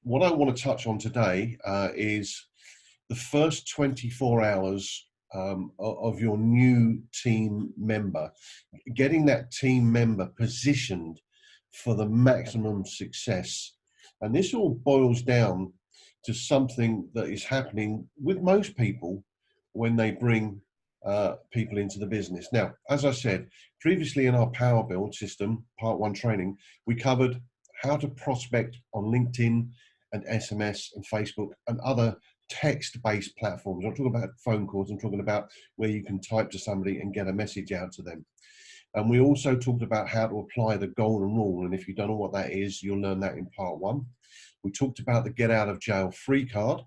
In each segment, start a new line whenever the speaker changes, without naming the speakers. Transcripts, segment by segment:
what I want to touch on today is the first 24 hours of your new team member, getting that team member positioned for the maximum success. And this all boils down to something that is happening with most people when they bring people into the business. Now, as I said, previously in our Powerbuild system, part 1 training, we covered how to prospect on LinkedIn and SMS and Facebook and other text-based platforms. I'm talking about phone calls. I'm talking about where you can type to somebody and get a message out to them. And we also talked about how to apply the golden rule. And if you don't know what that is, you'll learn that in part 1. We talked about the get out of jail free card.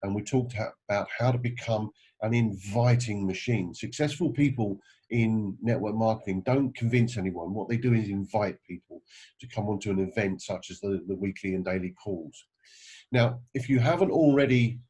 And we talked about how to become an inviting machine. Successful people in network marketing don't convince anyone. What they do is invite people to come onto an event such as the weekly and daily calls. Now, if you haven't already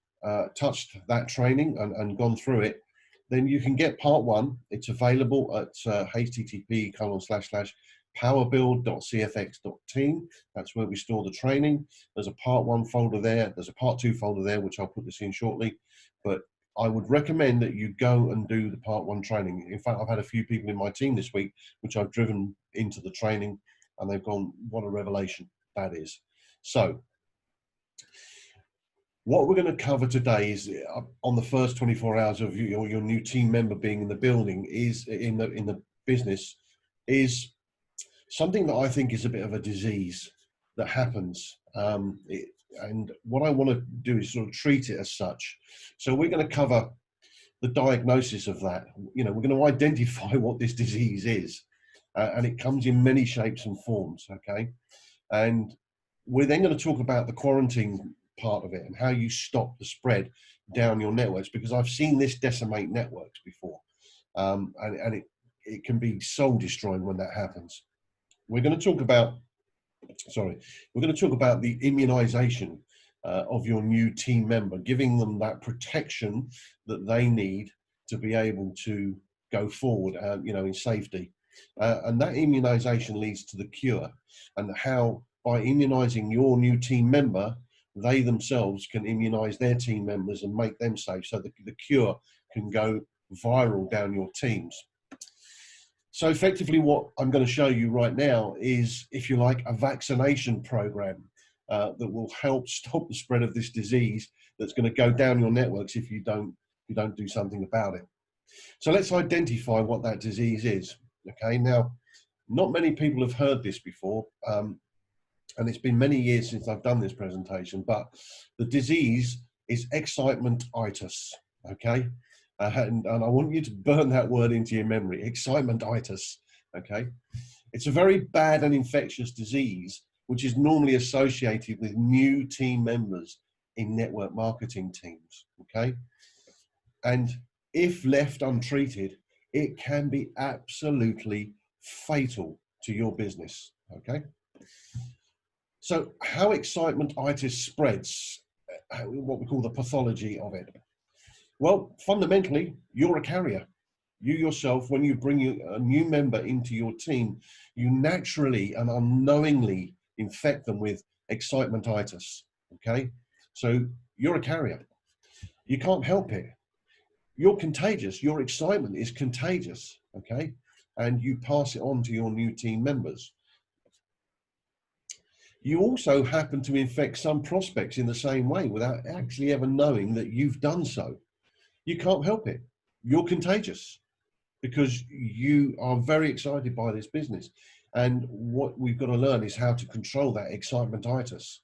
touched that training and gone through it, then you can get part 1. It's available at http://powerbuild.cfx.team. That's where we store the training. There's a part 1 folder there. There's a part 2 folder there, which I'll put this in shortly. But I would recommend that you go and do the part 1 training. In fact, I've had a few people in my team this week, which I've driven into the training, and they've gone, what a revelation that is. So, what we're going to cover today is on the first 24 hours of your new team member being in the building, is in the business, is something that I think is a bit of a disease that happens. And what I want to do is sort of treat it as such. So we're going to cover the diagnosis of that. We're going to identify what this disease is, and it comes in many shapes and forms. Okay, and we're then going to talk about the quarantine part of it and how you stop the spread down your networks, because I've seen this decimate networks before, and it can be soul destroying when that happens. We're going to talk about the immunization of your new team member, giving them that protection that they need to be able to go forward, in safety. And that immunization leads to the cure, and how by immunizing your new team member, they themselves can immunize their team members and make them safe, so that the cure can go viral down your teams. So effectively what I'm going to show you right now is, if you like, a vaccination program that will help stop the spread of this disease that's going to go down your networks if you don't do something about it. So let's identify what that disease is. Okay, now, not many people have heard this before, and it's been many years since I've done this presentation, but the disease is excitementitis, okay? And I want you to burn that word into your memory, excitementitis, okay? It's a very bad and infectious disease, which is normally associated with new team members in network marketing teams, okay? And if left untreated, it can be absolutely fatal to your business, okay? So how excitementitis spreads, what we call the pathology of it. Well, fundamentally, you're a carrier. You yourself, when you bring a new member into your team, you naturally and unknowingly infect them with excitementitis, okay? So you're a carrier. You can't help it. You're contagious. Your excitement is contagious, okay? And you pass it on to your new team members. You also happen to infect some prospects in the same way without actually ever knowing that you've done so. You can't help it. You're contagious because you are very excited by this business. And what we've got to learn is how to control that excitementitis.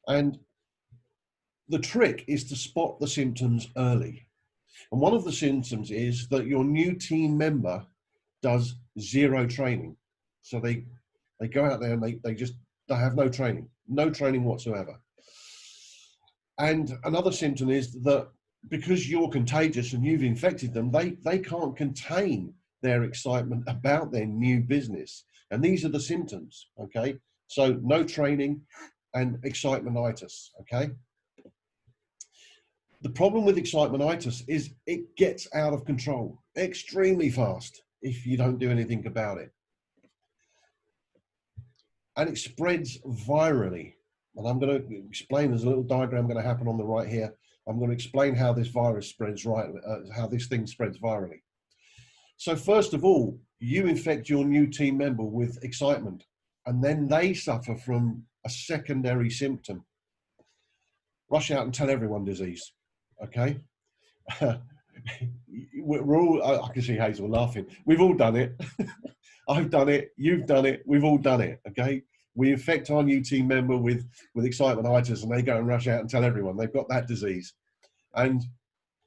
And the trick is to spot the symptoms early. And one of the symptoms is that your new team member does zero training. So they go out there and they have no training whatsoever. And another symptom is that because you're contagious and you've infected them, they can't contain their excitement about their new business. And these are the symptoms, okay? So no training and excitementitis, okay? The problem with excitementitis is it gets out of control extremely fast if you don't do anything about it. And it spreads virally, And I'm going to explain, there's a little diagram going to happen on the right here. I'm going to explain how this virus spreads, how this thing spreads virally. So first of all, you infect your new team member with excitement, and then they suffer from a secondary symptom. Rush out and tell everyone disease, okay? We're all, I can see Hazel laughing. We've all done it. I've done it, you've done it, we've all done it, okay? We infect our new team member with excitementitis, and they go and rush out and tell everyone they've got that disease. And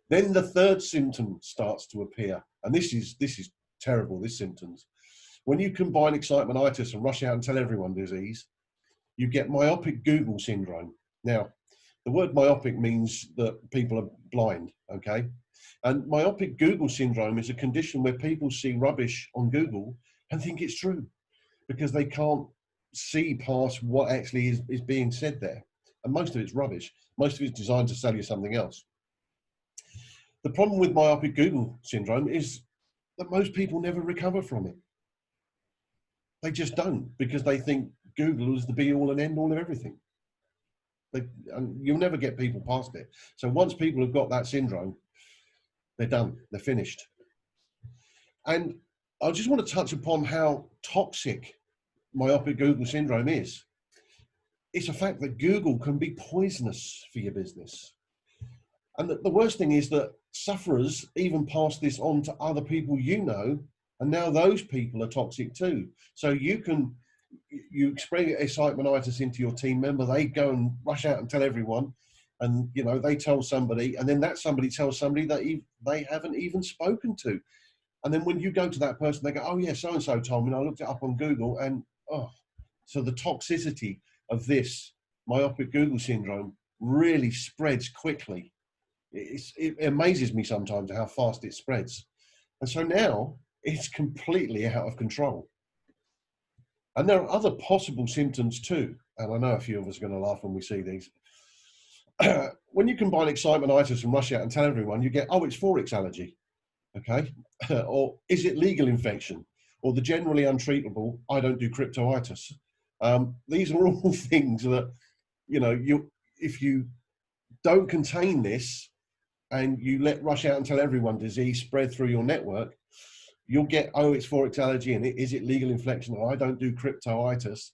then the third symptom starts to appear. And this is terrible, this symptoms. When you combine excitementitis and rush out and tell everyone disease, you get myopic Google syndrome. Now, the word myopic means that people are blind, okay? And myopic Google syndrome is a condition where people see rubbish on Google and think it's true because they can't see past what actually is being said there. And most of it's rubbish. Most of it's designed to sell you something else. The problem with myopic Google syndrome is that most people never recover from it. They just don't, because they think Google is the be all and end all of everything. And you'll never get people past it. So once people have got that syndrome, they're done, they're finished. And I just want to touch upon how toxic myopic Google syndrome is. It's a fact that Google can be poisonous for your business. And the worst thing is that sufferers even pass this on to other people you know, and now those people are toxic too. So you spread excitementitis into your team member, they go and rush out and tell everyone, and they tell somebody, and then that somebody tells somebody that they haven't even spoken to. And then when you go to that person, they go, oh yeah, so-and-so told me, and I looked it up on Google, and so the toxicity of this myopic Google syndrome really spreads quickly. It amazes me sometimes how fast it spreads. And so now it's completely out of control. And there are other possible symptoms too. And I know a few of us are going to laugh when we see these. When you combine excitementitis and rush out and tell everyone, you get, oh, it's forex allergy, okay? Or is it legal infection? Or the generally untreatable, I don't do cryptoitis. These are all things that, if you don't contain this, and you let rush out and tell everyone disease spread through your network, you'll get, oh, it's forex allergy, and is it legal infection, or I don't do cryptoitis,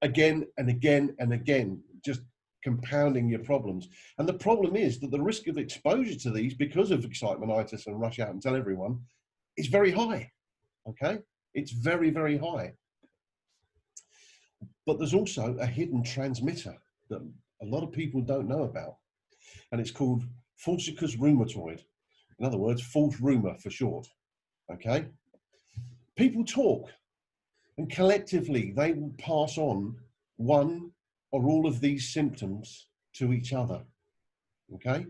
again and again and again, just compounding your problems. And the problem is that the risk of exposure to these because of excitementitis and rush out and tell everyone is very high, okay? It's very, very high. But there's also a hidden transmitter that a lot of people don't know about, and it's called falsicus rheumatoid. In other words, false rumor for short, okay? People talk, and collectively they will pass on one or all of these symptoms to each other, okay?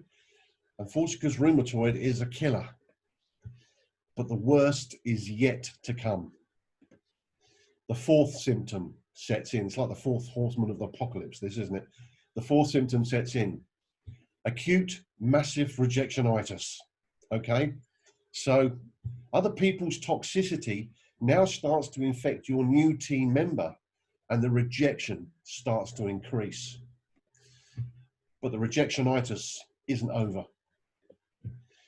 And falsicus rheumatoid is a killer, but the worst is yet to come. The fourth symptom sets in. It's like the fourth horseman of the apocalypse, this, isn't it? The fourth symptom sets in. Acute massive rejectionitis, okay? So other people's toxicity now starts to infect your new team member, and the rejection starts to increase. But the rejectionitis isn't over,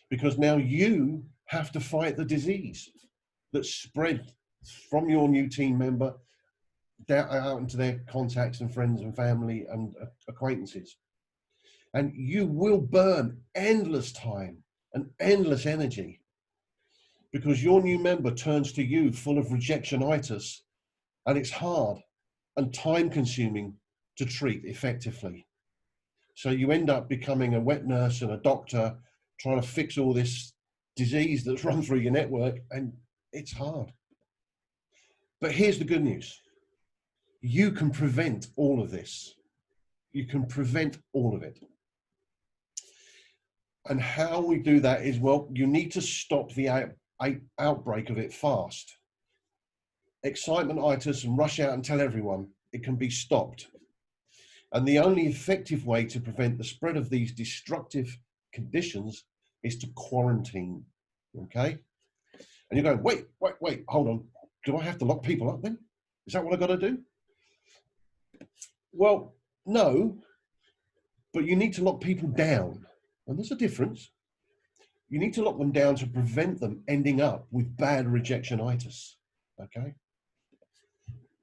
because now you have to fight the disease that spread from your new team member down out into their contacts and friends and family and acquaintances. And you will burn endless time and endless energy because your new member turns to you full of rejectionitis, and it's hard and time consuming to treat effectively. So you end up becoming a wet nurse and a doctor trying to fix all this disease that's run through your network, and it's hard. But here's the good news. You can prevent all of this. You can prevent all of it. And how we do that is, well, you need to stop the outbreak of it fast. Excitementitis and rush out and tell everyone, it can be stopped. And the only effective way to prevent the spread of these destructive conditions is to quarantine, okay? And you're going, wait, hold on. Do I have to lock people up then? Is that what I got to do? Well, No, but you need to lock people down. And there's a difference. You need to lock them down to prevent them ending up with bad rejectionitis. Okay.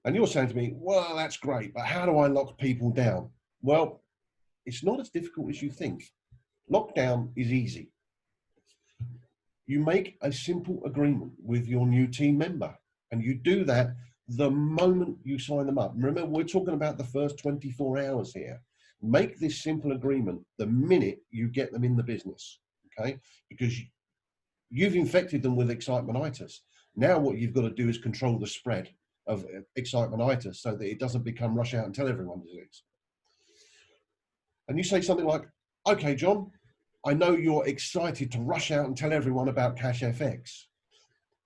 And you're saying to me, well, that's great, but how do I lock people down? Well, it's not as difficult as you think. Lockdown is easy. You make a simple agreement with your new team member, and you do that the moment you sign them up. Remember, we're talking about the first 24 hours here. Make this simple agreement the minute you get them in the business, okay? Because you've infected them with excitementitis. Now what you've got to do is control the spread of excitementitis so that it doesn't become rush out and tell everyone disease. And you say something like, okay, John, I know you're excited to rush out and tell everyone about Cash FX,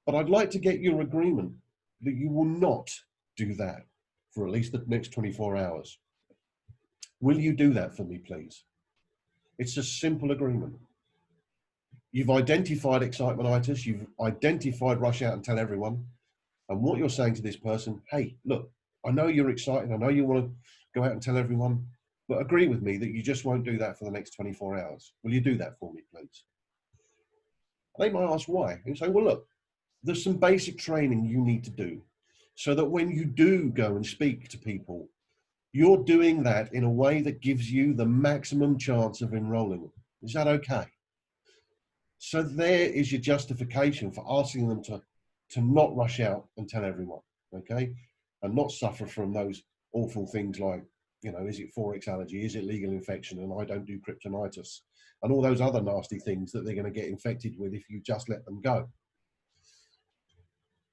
but I'd like to get your agreement that you will not do that for at least the next 24 hours. Will you do that for me, please? It's a simple agreement. You've identified excitementitis, you've identified rush out and tell everyone, and what you're saying to this person, hey, look, I know you're excited, I know you want to go out and tell everyone, but agree with me that you just won't do that for the next 24 hours. Will you do that for me, please? They might ask why. You say, well, look, there's some basic training you need to do so that when you do go and speak to people, you're doing that in a way that gives you the maximum chance of enrolling them. Is that okay? So there is your justification for asking them to not rush out and tell everyone, okay? And not suffer from those awful things like, you know, is it Forex allergy? Is it legal infection? And I don't do kryptonitis. And all those other nasty things that they're going to get infected with if you just let them go.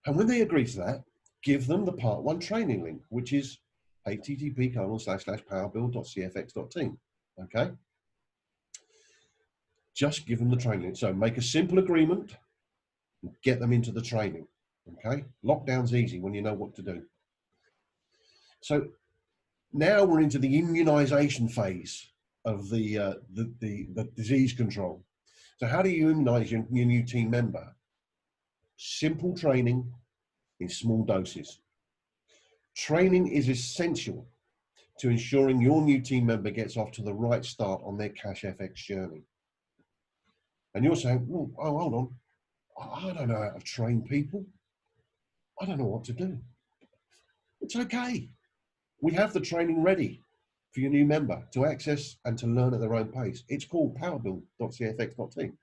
And when they agree to that, give them the part 1 training link, which is http://powerbuild.cfx.team, okay? Just give them the training. So make a simple agreement and get them into the training, okay? Lockdown's easy when you know what to do. So now we're into the immunization phase of the disease control. So how do you immunize your new team member? Simple training in small doses. Training is essential to ensuring your new team member gets off to the right start on their Cash FX journey. And you're saying, oh, hold on, I don't know how to train people. I don't know what to do. It's okay. We have the training ready for your new member to access and to learn at their own pace. It's called powerbuild.cfx.team.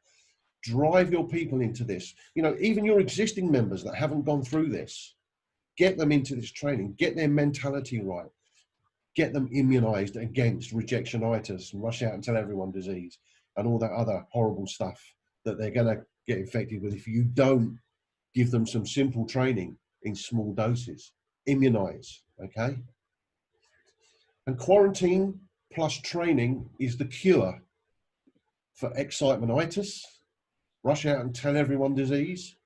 Drive your people into this. You know, even your existing members that haven't gone through this, get them into this training, get their mentality right, get them immunized against rejectionitis and rush out and tell everyone disease and all that other horrible stuff that they're going to get infected with if you don't give them some simple training in small doses. Immunize, okay? And quarantine plus training is the cure for excitementitis, rush out and tell everyone disease,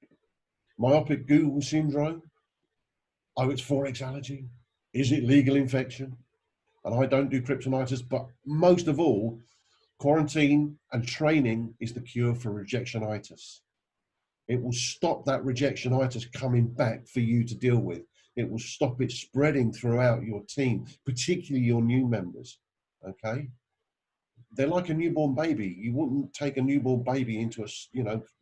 myopic Google syndrome, oh, it's Forex allergy, is it legal infection? And I don't do kryptonitis, but most of all, quarantine and training is the cure for rejectionitis. It will stop that rejectionitis coming back for you to deal with. It will stop it spreading throughout your team, particularly your new members, okay? They're like a newborn baby. You wouldn't take a newborn baby into a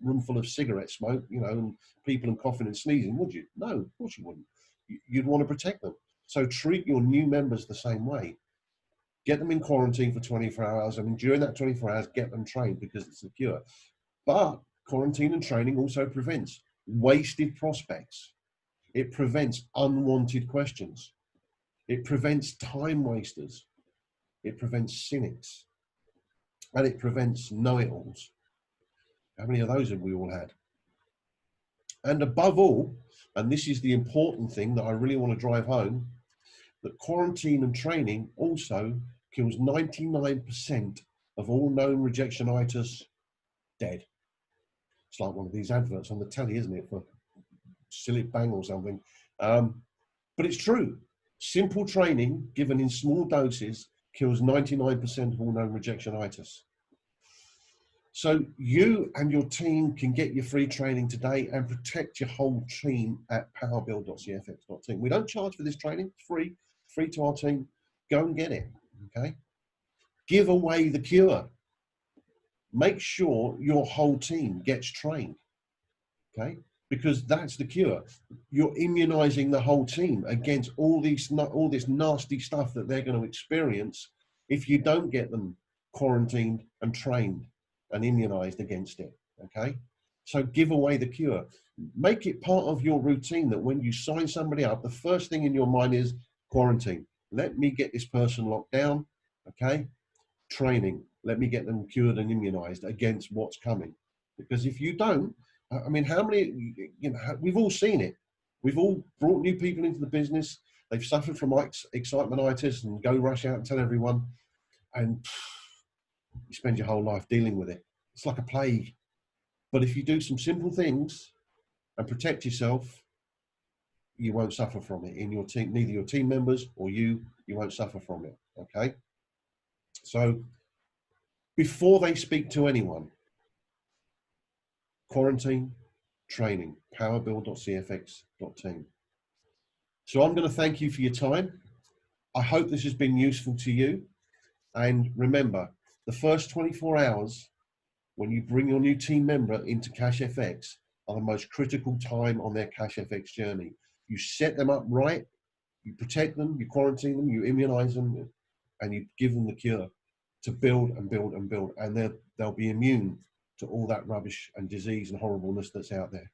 room full of cigarette smoke, and people and coughing and sneezing, would you? No, of course you wouldn't. You'd want to protect them. So treat your new members the same way. Get them in quarantine for 24 hours, and during that 24 hours, get them trained because it's the cure. But quarantine and training also prevents wasted prospects. It prevents unwanted questions. It prevents time wasters. It prevents cynics. And it prevents know-it-alls. How many of those have we all had? And above all, and this is the important thing that I really want to drive home, that quarantine and training also kills 99% of all known rejectionitis dead. It's like one of these adverts on the telly, isn't it, for Silly Bang or something. But it's true. Simple training given in small doses kills 99% of all known rejectionitis. So you and your team can get your free training today and protect your whole team at powerbuild.cfx.team. We don't charge for this training. It's free to our team. Go and get it. Okay? Give away the cure. Make sure your whole team gets trained. Okay? Because that's the cure. You're immunizing the whole team against all this nasty stuff that they're going to experience if you don't get them quarantined and trained and immunized against it. Okay? So give away the cure. Make it part of your routine that when you sign somebody up, the first thing in your mind is quarantine. Let me get this person locked down. Okay? Training. Let me get them cured and immunized against what's coming. Because if you don't, I mean, how many, we've all seen it. We've all brought new people into the business. They've suffered from excitementitis and go rush out and tell everyone. And you spend your whole life dealing with it. It's like a plague. But if you do some simple things and protect yourself, you won't suffer from it in your team, neither your team members or you won't suffer from it. Okay. So before they speak to anyone, quarantine, training, powerbuild.cfx.team. So I'm going to thank you for your time. I hope this has been useful to you. And remember, the first 24 hours when you bring your new team member into CashFX are the most critical time on their CashFX journey. You set them up right, you protect them, you quarantine them, you immunize them, and you give them the cure to build and build and build. And they'll be immune to all that rubbish and disease and horribleness that's out there.